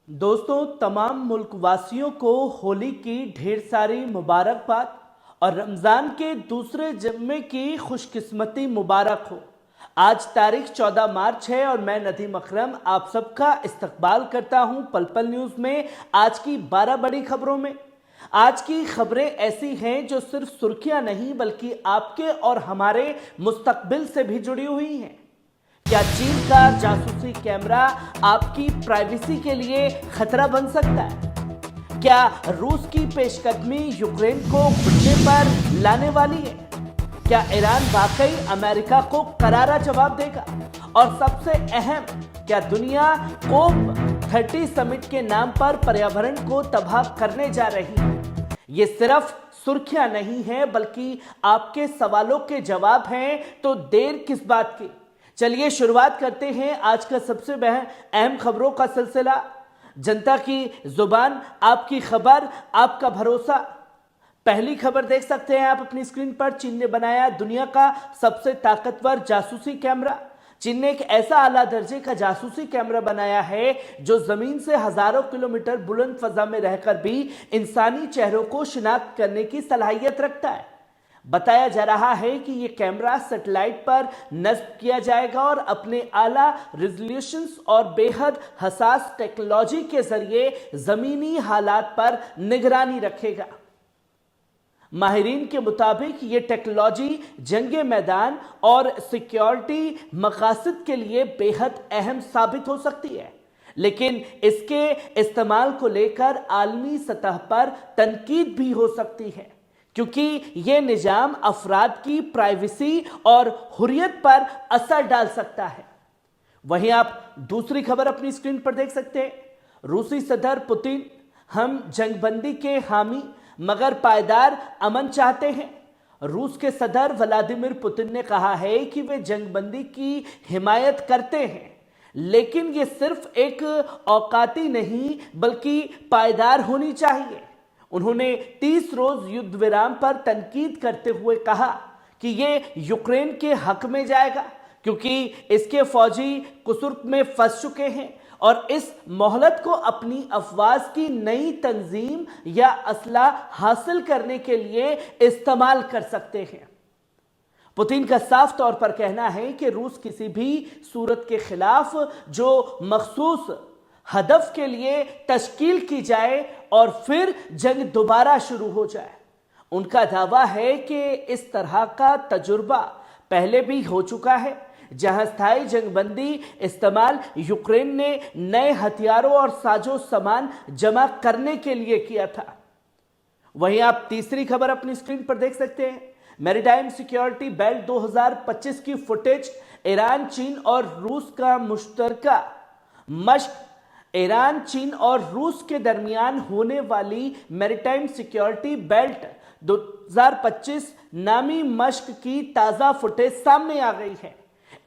दोस्तों, तमाम मुल्क वासियों को होली की ढेर सारी मुबारकबाद और रमज़ान के दूसरे जुम्मे की खुशकिस्मती मुबारक हो। आज तारीख 14 मार्च है और मैं नदीम अकरम आप सबका इस्तकबाल करता हूं पल पल न्यूज़ में। आज की 12 बड़ी खबरों में आज की खबरें ऐसी हैं जो सिर्फ सुर्खियां नहीं बल्कि आपके और हमारे मुस्तकबिल से भी जुड़ी हुई हैं। क्या चीन का जासूसी कैमरा आपकी प्राइवेसी के लिए खतरा बन सकता है? क्या रूस की पेशकदमी यूक्रेन को घुटने पर लाने वाली है? क्या ईरान वाकई अमेरिका को करारा जवाब देगा? और सबसे अहम, क्या दुनिया कोप 30 समिट के नाम पर पर्यावरण को तबाह करने जा रही है? ये सिर्फ सुर्खियां नहीं है बल्कि आपके सवालों के जवाब हैं। तो देर किस बात की, चलिए शुरुआत करते हैं आज का सबसे अहम खबरों का सिलसिला। जनता की जुबान, आपकी खबर, आपका भरोसा। पहली खबर देख सकते हैं आप अपनी स्क्रीन पर। चीन ने बनाया दुनिया का सबसे ताकतवर जासूसी कैमरा। चीन ने एक ऐसा आला दर्जे का जासूसी कैमरा बनाया है जो जमीन से हजारों किलोमीटर बुलंद फजा में रहकर भी इंसानी चेहरों को शिनाख्त करने की सलाहियत रखता है। बताया जा रहा है कि यह कैमरा सैटेलाइट पर नस्ब किया जाएगा और अपने आला रिजोल्यूशन और बेहद हसास टेक्नोलॉजी के जरिए जमीनी हालात पर निगरानी रखेगा। माहिरीन के मुताबिक यह टेक्नोलॉजी जंगे मैदान और सिक्योरिटी मकासद के लिए बेहद अहम साबित हो सकती है, लेकिन इसके इस्तेमाल को लेकर आलमी सतह पर तनकीद भी हो सकती है क्योंकि यह निजाम अफराद की प्राइवेसी और हुर्रियत पर असर डाल सकता है। वहीं आप दूसरी खबर अपनी स्क्रीन पर देख सकते हैं। रूसी सदर पुतिन, हम जंगबंदी के हामी मगर पायदार अमन चाहते हैं। रूस के सदर व्लादिमीर पुतिन ने कहा है कि वे जंगबंदी की हिमायत करते हैं, लेकिन यह सिर्फ एक औकाती नहीं बल्कि पायदार होनी चाहिए। उन्होंने 30 रोज युद्ध विराम पर तनकीद करते हुए कहा कि यह यूक्रेन के हक में जाएगा क्योंकि इसके फौजी कुसुर्क में फंस चुके हैं और इस मोहलत को अपनी अफवाज की नई तंजीम या असला हासिल करने के लिए इस्तेमाल कर सकते हैं। पुतिन का साफ तौर पर कहना है कि रूस किसी भी सूरत के खिलाफ जो मखसूस हदफ के लिए तश्कील की जाए और फिर जंग दोबारा शुरू हो जाए। उनका दावा है कि इस तरह का तजुर्बा पहले भी हो चुका है, जहां स्थायी जंगबंदी इस्तेमाल यूक्रेन ने नए हथियारों और साजो सामान जमा करने के लिए किया था। वहीं आप तीसरी खबर अपनी स्क्रीन पर देख सकते हैं। मैरीटाइम सिक्योरिटी बेल्ट 2025 की फुटेज। ईरान, चीन और रूस का मुश्तरका मशक। ईरान, चीन और रूस के दरमियान होने वाली मैरीटाइम सिक्योरिटी बेल्ट 2025 नामी मशक की ताजा फुटेज सामने आ गई है।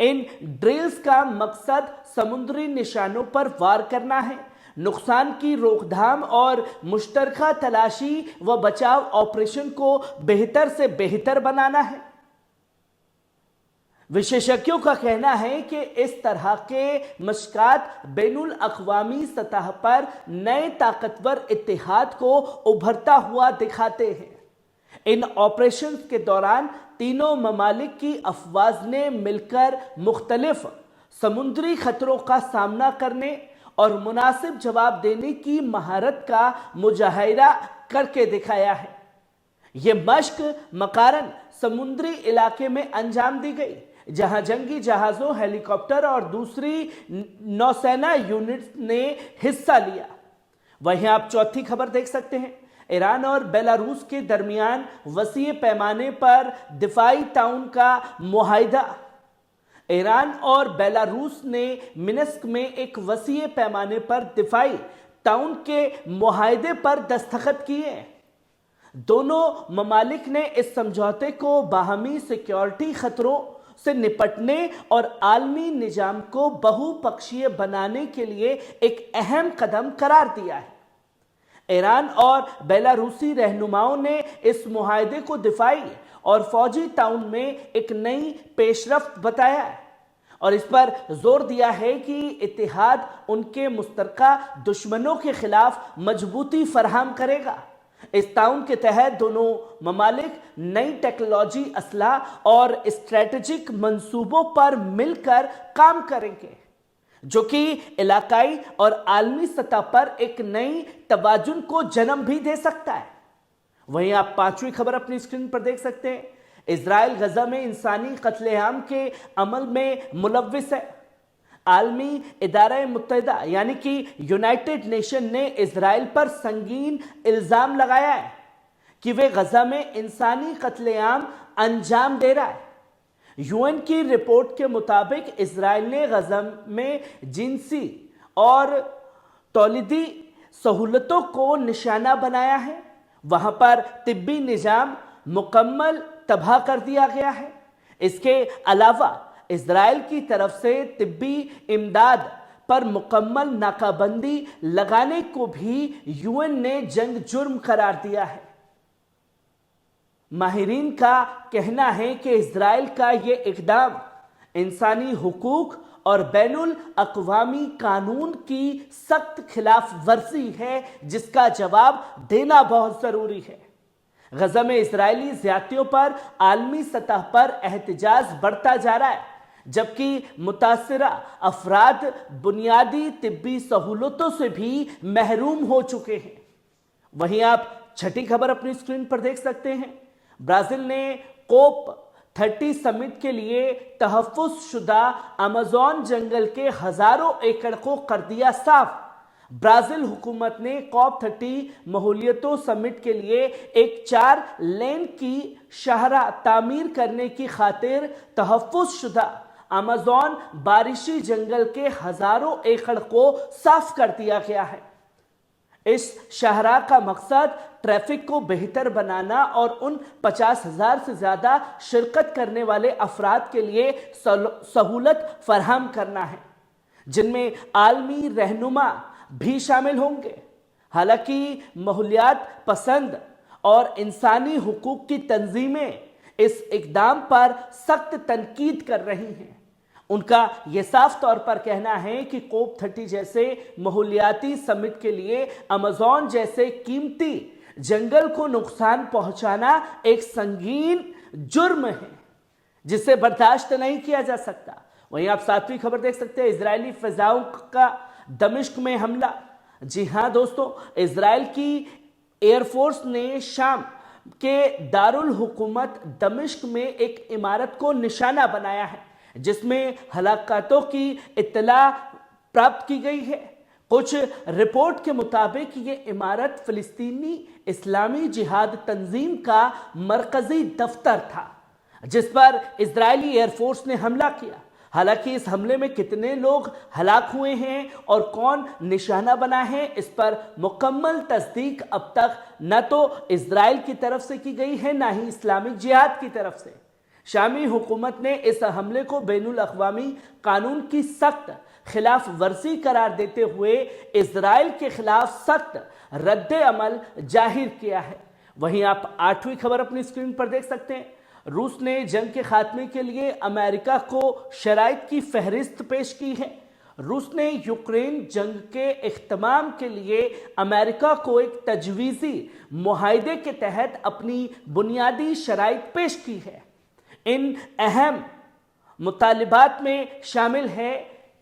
इन ड्रिल्स का मकसद समुद्री निशानों पर वार करना है, नुकसान की रोकथाम और मुश्तरका तलाशी व बचाव ऑपरेशन को बेहतर से बेहतर बनाना है। विशेषज्ञों का कहना है कि इस तरह के मशकात बैनुल अक़वामी सतह पर नए ताकतवर इत्तेहाद को उभरता हुआ दिखाते हैं। इन ऑपरेशंस के दौरान तीनों ममालिक की अफवाज ने मिलकर मुख्तलिफ समुद्री खतरों का सामना करने और मुनासिब जवाब देने की महारत का मुजाहिरा करके दिखाया है। यह मशक मकारन समुद्री इलाके में अंजाम दी गई, जहां जंगी जहाजों, हेलीकॉप्टर और दूसरी नौसेना यूनिट्स ने हिस्सा लिया। वहीं आप चौथी खबर देख सकते हैं। ईरान और बेलारूस के दरमियान वसीए पैमाने पर दिफाई ताउन का मुआहिदा। ईरान और बेलारूस ने मिन्स्क में एक वसीए पैमाने पर दिफाई ताउन के मुआहिदे पर दस्तखत किए। दोनों ममालिक ने इस समझौते को बाहमी सिक्योरिटी खतरों से निपटने और आलमी निजाम को बहुपक्षीय बनाने के लिए एक अहम कदम करार दिया है। ईरान और बेलारूसी रहनुमाओं ने इस मुआहिदे को दिफाई और फौजी ताउन में एक नई पेशरफ्त बताया है। اور اس پر زور دیا ہے کہ اتحاد ان کے مشترکہ دشمنوں کے خلاف مضبوطی فراہم کرے گا۔ اس تعاون کے تحت دونوں ممالک نئی ٹیکنالوجی، اسلحہ اور اسٹریٹجک منصوبوں پر مل کر کام کریں گے، جو کہ علاقائی اور عالمی سطح پر ایک نئی توازن کو جنم بھی دے سکتا ہے۔ وہیں آپ پانچویں خبر اپنی اسکرین پر دیکھ سکتے ہیں۔ اسرائیل غزہ میں انسانی قتل عام کے عمل میں ملوث ہے۔ عالمی ادارہ متحدہ یعنی کہ یونائٹڈ نیشن نے اسرائیل پر سنگین الزام لگایا ہے کہ وہ غزہ میں انسانی قتل عام انجام دے رہا ہے۔ یو این کی رپورٹ کے مطابق اسرائیل نے غزہ میں جنسی اور تولیدی سہولتوں کو نشانہ بنایا ہے۔ وہاں پر طبی نظام مکمل تباہ کر دیا گیا ہے۔ اس کے علاوہ اسرائیل کی طرف سے طبی امداد پر مکمل ناکہ بندی لگانے کو بھی یو این نے جنگ جرم قرار دیا ہے۔ ماہرین کا کہنا ہے کہ اسرائیل کا یہ اقدام انسانی حقوق اور بین الاقوامی قانون کی سخت خلاف ورزی ہے، جس کا جواب دینا بہت ضروری ہے۔ غزہ میں اسرائیلی زیادتیوں پر عالمی سطح پر احتجاج بڑھتا جا رہا ہے، جبکہ متاثرہ افراد بنیادی طبی سہولتوں سے بھی محروم ہو چکے ہیں۔ وہیں آپ چھٹی خبر اپنی اسکرین پر دیکھ سکتے ہیں۔ برازیل نے کوپ 30 سمٹ کے لیے تحفظ شدہ امازون جنگل کے ہزاروں ایکڑ کو کر دیا صاف۔ برازیل حکومت نے کوپ 30 ماحولیاتی سمٹ کے لیے ایک 4 لین کی شاہراہ تعمیر کرنے کی خاطر تحفظ شدہ امازون بارشی جنگل کے ہزاروں ایکڑ کو صاف کر دیا گیا ہے۔ اس شاہراہ کا مقصد ٹریفک کو بہتر بنانا اور ان 50,000 سے زیادہ شرکت کرنے والے افراد کے لیے سہولت فراہم کرنا ہے، جن میں عالمی رہنما بھی شامل ہوں گے۔ حالانکہ ماحولیات پسند اور انسانی حقوق کی تنظیمیں اس اقدام پر سخت تنقید کر رہی ہیں۔ ان کا یہ صاف طور پر کہنا ہے کہ کوپ 30 جیسے ماحولیاتی سمٹ کے لیے امازون جیسے قیمتی جنگل کو نقصان پہنچانا ایک سنگین جرم ہے، جسے برداشت نہیں کیا جا سکتا۔ وہیں آپ 7ویں خبر دیکھ سکتے ہیں۔ اسرائیلی فضاؤں کا دمشق میں حملہ۔ جی ہاں دوستو، اسرائیل کی ایئر فورس نے شام کے دارالحکومت دمشق میں ایک عمارت کو نشانہ بنایا ہے، جس میں ہلاکتوں کی اطلاع پراپت کی گئی ہے۔ کچھ رپورٹ کے مطابق یہ عمارت فلسطینی اسلامی جہاد تنظیم کا مرکزی دفتر تھا، جس پر اسرائیلی ایئر فورس نے حملہ کیا۔ حالانکہ اس حملے میں کتنے لوگ ہلاک ہوئے ہیں اور کون نشانہ بنا ہے، اس پر مکمل تصدیق اب تک نہ تو اسرائیل کی طرف سے کی گئی ہے، نہ ہی اسلامی جہاد کی طرف سے۔ شامی حکومت نے اس حملے کو بین الاقوامی قانون کی سخت خلاف ورزی قرار دیتے ہوئے اسرائیل کے خلاف سخت رد عمل ظاہر کیا ہے۔ وہیں آپ 8ویں خبر اپنی اسکرین پر دیکھ سکتے ہیں۔ روس نے جنگ کے خاتمے کے لیے امریکہ کو شرائط کی فہرست پیش کی ہے۔ روس نے یوکرین جنگ کے اختتام کے لیے امریکہ کو ایک تجویزی معاہدے کے تحت اپنی بنیادی شرائط پیش کی ہے۔ ان اہم مطالبات میں شامل ہے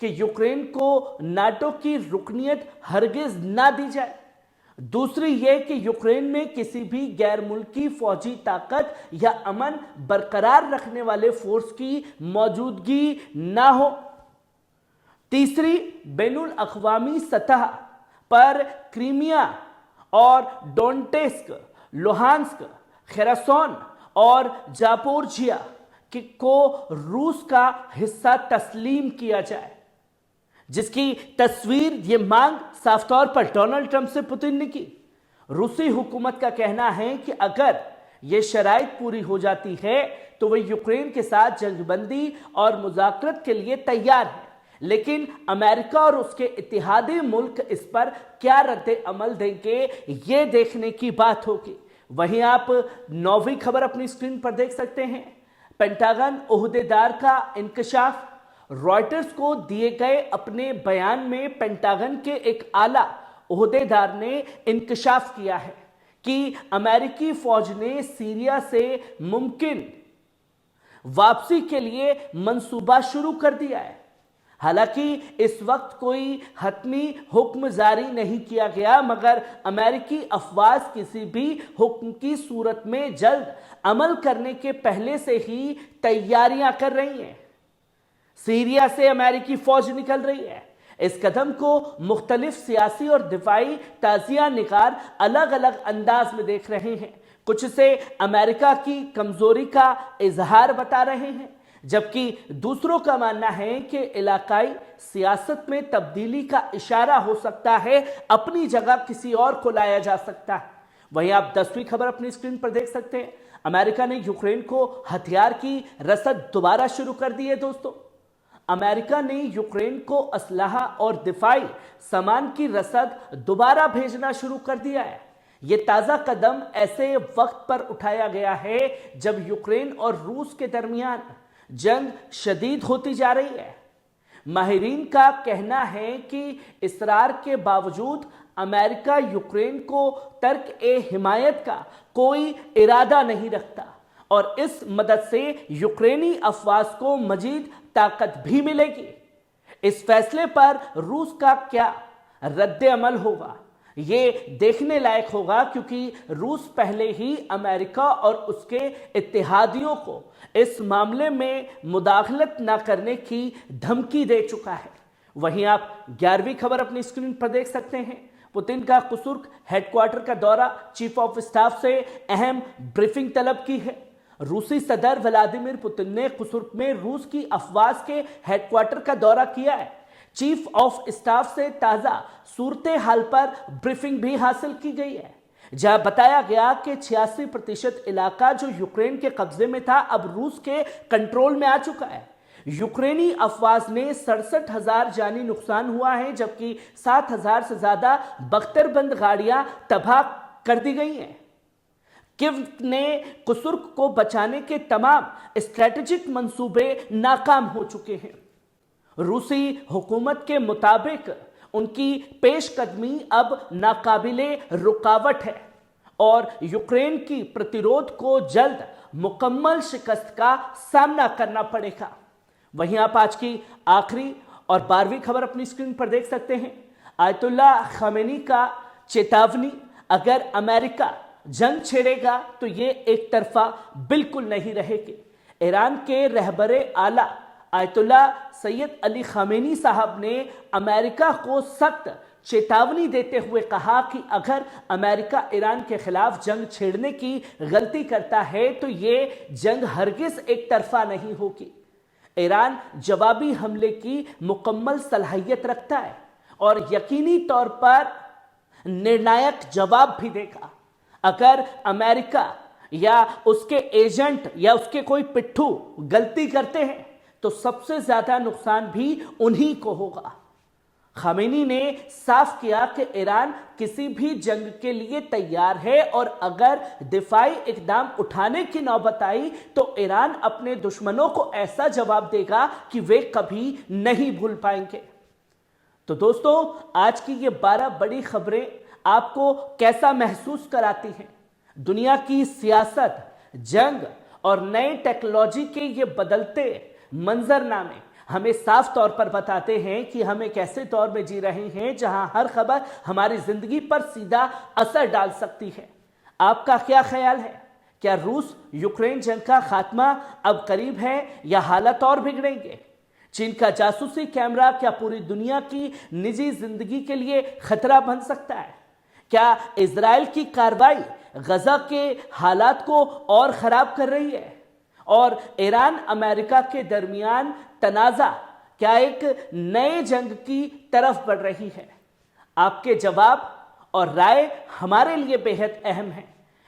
کہ یوکرین کو ناٹو کی رکنیت ہرگز نہ دی جائے۔ دوسری یہ کہ یوکرین میں کسی بھی غیر ملکی فوجی طاقت یا امن برقرار رکھنے والے فورس کی موجودگی نہ ہو۔ تیسری، بین الاقوامی سطح پر کریمیا اور ڈونٹسک، لوہانسک، خیرسون اور جاپورجیا کو روس کا حصہ تسلیم کیا جائے، جس کی تصویر یہ مانگ صاف طور پر ڈونلڈ ٹرمپ سے پوتن نے کی۔ روسی حکومت کا کہنا ہے کہ اگر یہ شرائط پوری ہو جاتی ہے تو وہ یوکرین کے ساتھ جنگ بندی اور مذاکرات کے لیے تیار ہے، لیکن امریکہ اور اس کے اتحادی ملک اس پر کیا رد عمل دیں گے، یہ دیکھنے کی بات ہوگی۔ وہیں آپ 9ویں خبر اپنی اسکرین پر دیکھ سکتے ہیں۔ پینٹاگن عہدیدار کا انکشاف۔ रॉयटर्स को दिए गए अपने बयान में पेंटागन के एक आला ओहदेदार ने इंकशाफ किया है कि अमेरिकी फौज ने सीरिया से मुमकिन वापसी के लिए मंसूबा शुरू कर दिया है। हालांकि इस वक्त कोई हतमी हुक्म जारी नहीं किया गया, मगर अमेरिकी अफवाज किसी भी हुक्म की सूरत में जल्द अमल करने के पहले से ही तैयारियां कर रही हैं। सीरिया से अमेरिकी फौज निकल रही है। इस कदम को मुख्तलिफ सियासी और दिफाई ताजिया निगार अलग अलग अंदाज में देख रहे हैं। कुछ से अमेरिका की कमजोरी का इजहार बता रहे हैं, जबकि दूसरों का मानना है कि इलाकाई सियासत में तब्दीली का इशारा हो सकता है, अपनी जगह किसी और को लाया जा सकता है। वहीं आप 10वीं खबर अपनी स्क्रीन पर देख सकते हैं। अमेरिका ने यूक्रेन को हथियार की रसद दोबारा शुरू कर दी है। दोस्तों, अमेरिका ने यूक्रेन को असलहा और दिफाई सामान की रसद दोबारा भेजना शुरू कर दिया है। यह ताजा कदम ऐसे वक्त पर उठाया गया है जब यूक्रेन और रूस के दरमियान जंग शदीद होती जा रही है। माहिरीन का कहना है कि इसरार के बावजूद अमेरिका यूक्रेन को तर्क ए हिमायत का कोई इरादा नहीं रखता और इस मदद से यूक्रेनी अफवाज को मजीद ताकत भी मिलेगी। इस फैसले पर रूस का क्या रद्द अमल होगा, ये देखने लायक होगा, क्योंकि रूस पहले ही अमेरिका और उसके इत्तेहादियों को इस मामले में मुदाखलत न करने की धमकी दे चुका है। वहीं आप 11वीं खबर अपनी स्क्रीन पर देख सकते हैं। पुतिन का कुर्स्क हेडक्वार्टर का दौरा, चीफ ऑफ स्टाफ से अहम ब्रीफिंग तलब की है। रूसी सदर व्लादिमीर पुतिन ने कुर्स्क में रूस की अफवाज के हेडक्वार्टर का दौरा किया है। चीफ ऑफ स्टाफ से ताजा सूरत हाल पर ब्रीफिंग भी हासिल की गई है, जहां बताया गया कि 86% इलाका जो यूक्रेन के कब्जे में था अब रूस के कंट्रोल में आ चुका है। यूक्रेनी अफवाज ने 67,000 जानी नुकसान हुआ है, जबकि 7,000 से ज्यादा बख्तरबंद गाड़ियां तबाह कर दी गई हैं। कीव ने कुर्स्क को बचाने के तमाम स्ट्रेटेजिक मंसूबे नाकाम हो चुके हैं। रूसी हुकूमत के मुताबिक उनकी पेशकदमी अब नाकाबिले रुकावट है और यूक्रेन की प्रतिरोध को जल्द मुकम्मल शिकस्त का सामना करना पड़ेगा। वहीं आप आज की आखिरी और 12वीं खबर अपनी स्क्रीन पर देख सकते हैं। आयतुल्ला खामेनी का चेतावनी, अगर अमेरिका जंग छेड़ेगा तो ये एक तरफा बिल्कुल नहीं रहेगी। ईरान के रहबरे आला आयतुल्ला सैयद अली खामेनी साहब ने अमेरिका को सख्त चेतावनी देते हुए कहा कि अगर अमेरिका ईरान के खिलाफ जंग छेड़ने की गलती करता है तो ये जंग हरगिज एक तरफा नहीं होगी। ईरान जवाबी हमले की मुकम्मल सलाहियत रखता है और यकीनी तौर पर निर्णायक जवाब भी देगा। अगर अमेरिका या उसके एजेंट या उसके कोई पिट्ठू गलती करते हैं तो सबसे ज्यादा नुकसान भी उन्हीं को होगा। खामेनी ने साफ किया कि ईरान किसी भी जंग के लिए तैयार है और अगर दिफाई इकदाम उठाने की नौबत आई तो ईरान अपने दुश्मनों को ऐसा जवाब देगा कि वे कभी नहीं भूल पाएंगे। तो दोस्तों, आज की ये 12 बड़ी खबरें आपको कैसा महसूस कराती हैं? दुनिया की सियासत, जंग और नए टेक्नोलॉजी के ये बदलते मंजरनामे हमें साफ तौर पर बताते हैं कि हम एक ऐसे दौर में जी रहे हैं जहां हर खबर हमारी जिंदगी पर सीधा असर डाल सकती है। आपका क्या ख्याल है? क्या रूस यूक्रेन जंग का खात्मा अब करीब है या हालात और बिगड़ेंगे? चीन का जासूसी कैमरा क्या पूरी दुनिया की निजी जिंदगी के लिए खतरा बन सकता है? क्या इजराइल की कार्रवाई गजा के हालात को और खराब कर रही है? और ईरान अमेरिका के दरमियान तनाजा क्या एक नए जंग की तरफ बढ़ रही है? आपके जवाब और राय हमारे लिए बेहद अहम है।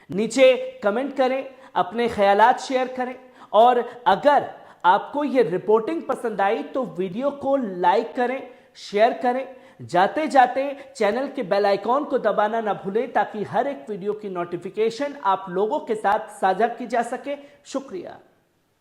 नीचे कमेंट करें, अपने ख्यालात शेयर करें और अगर आपको ये रिपोर्टिंग पसंद आई तो वीडियो को लाइक करें, शेयर करें। जाते जाते चैनल के बेल आइकॉन को दबाना ना भूलें ताकि हर एक वीडियो की नोटिफिकेशन आप लोगों के साथ साझा की जा सके। शुक्रिया।